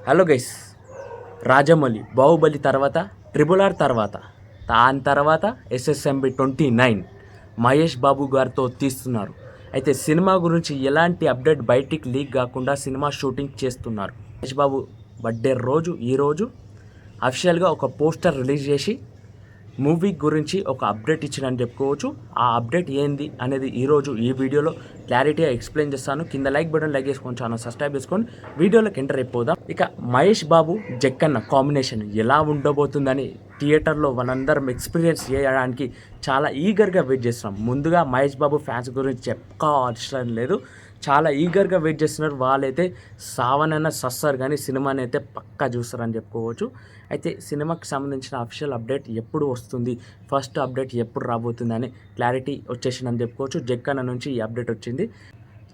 Hello guys, Rajamouli Baahubali తర్వాత RRR తర్వాత దాని తర్వాత SSMB 29 మహేష్ బాబు గారితో తీస్తున్నారు. అయితే సినిమా గురించి ఎలాంటి అప్డేట్ బయటికి లీక్ కాకుండా సినిమా షూటింగ్ చేస్తున్నారు. మహేష్ బాబు బర్త్డే రోజు ఈరోజు అఫీషియల్గా ఒక పోస్టర్ రిలీజ్ చేసి మూవీ గురించి ఒక అప్డేట్ ఇచ్చిందని చెప్పుకోవచ్చు. ఆ అప్డేట్ ఏంది అనేది ఈరోజు ఈ వీడియోలో క్లారిటీగా ఎక్స్ప్లెయిన్ చేస్తాను. కింద లైక్ బటన్ లైక్ చేసుకొని ఛానల్ సబ్స్క్రైబ్ చేసుకొని వీడియోలోకి ఎంటర్ అయిపోదాం. ఇక మహేష్ బాబు జక్కన్న కాంబినేషన్ ఎలా ఉండబోతుందని థియేటర్లో మనందరం ఎక్స్పీరియన్స్ చేయడానికి చాలా ఈగర్గా వెయిట్ చేస్తున్నాం. ముందుగా మహేష్ బాబు ఫ్యాన్స్ గురించి చెప్పుకోవాల్సిన లేదు, చాలా ఈగర్గా వెయిట్ చేస్తున్నారు. వాళ్ళైతే సావనైనా సస్తారు కానీ సినిమాని అయితే పక్కా చూస్తారని చెప్పుకోవచ్చు. అయితే సినిమాకి సంబంధించిన అఫీషియల్ అప్డేట్ ఎప్పుడు వస్తుంది, ఫస్ట్ అప్డేట్ ఎప్పుడు రాబోతుంది అని క్లారిటీ వచ్చేసిందని చెప్పుకోవచ్చు. జక్కన్న నుంచి ఈ అప్డేట్ వచ్చింది.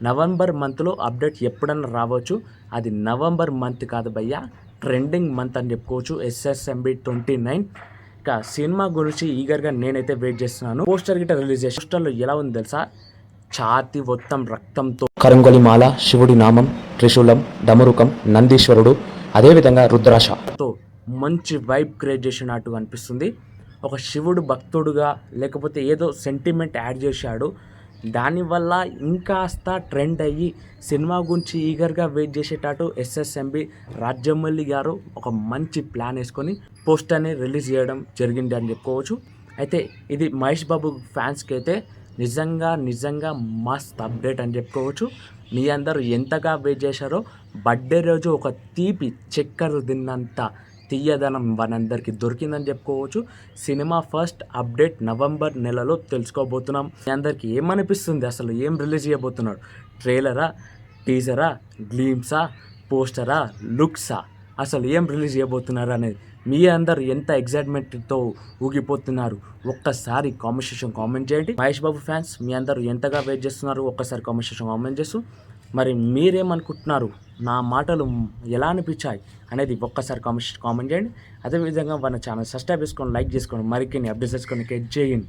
నవంబర్ మంత్లో అప్డేట్ ఎప్పుడన్నా రావచ్చు. అది నవంబర్ మంత్ కాదు భయ్యా, ట్రెండింగ్ మంత్ అని చెప్పుకోవచ్చు. SSMB 29. ఇక సినిమా గురించి ఈగర్గా నేనైతే వెయిట్ చేస్తున్నాను. పోస్టర్ గిట్ట రిలీజ్ చేసి పోస్టర్లో ఎలా ఉంది తెలుసా? ఛాతి మొత్తం రక్తంతో కరంగొలి మాల, శివుడి నామం, త్రిశూలం, డమరుకం, నందీశ్వరుడు, అదేవిధంగా రుద్రాక్షతో మంచి వైబ్ క్రియేట్ చేసినట్టు అనిపిస్తుంది. ఒక శివుడు భక్తుడుగా లేకపోతే ఏదో సెంటిమెంట్ యాడ్ చేశాడు. దానివల్ల ఇంకాస్త ట్రెండ్ అయ్యి సినిమా గురించి ఈగర్గా వెయిట్ చేసేటట్టు SSMB రాజమౌళి గారు ఒక మంచి ప్లాన్ వేసుకొని పోస్టర్ని రిలీజ్ చేయడం జరిగింది అని చెప్పుకోవచ్చు. అయితే ఇది మహేష్ బాబు ఫ్యాన్స్కి అయితే నిజంగా మస్త్ అప్డేట్ అని చెప్పుకోవచ్చు. మీ అందరూ ఎంతగా వెయిట్ చేశారో, బర్త్డే రోజు ఒక తీపి చక్కెర తిన్నంత తీయదనం మనందరికీ దొరికిందని చెప్పుకోవచ్చు. సినిమా ఫస్ట్ అప్డేట్ నవంబర్ నెలలో తెలుసుకోబోతున్నాం. మీ అందరికీ ఏమనిపిస్తుంది, అసలు ఏం రిలీజ్ చేయబోతున్నాడు? ట్రైలరా, టీజరా, గ్లీమ్సా, పోస్టరా, లుక్సా, అసలు ఏం రిలీజ్ చేయబోతున్నారు అనేది మీ అందరు ఎంత ఎగ్జైట్మెంట్తో ఊగిపోతున్నారు ఒక్కసారి కామెంట్ చేయండి. మహేష్ బాబు ఫ్యాన్స్ మీ అందరూ ఎంతగా వెయిట్ చేస్తున్నారు ఒక్కసారి కామెంట్ చేస్తూ, మరి మీరేమనుకుంటున్నారు, నా మాటలు ఎలా అనిపించాయి అనేది ఒక్కసారి కామెంట్ చేయండి. అదేవిధంగా మన ఛానల్ సబ్స్క్రైబ్ చేసుకొని లైక్ చేసుకొని మరిన్ని అప్డేట్స్ చేసుకొని చేయండి.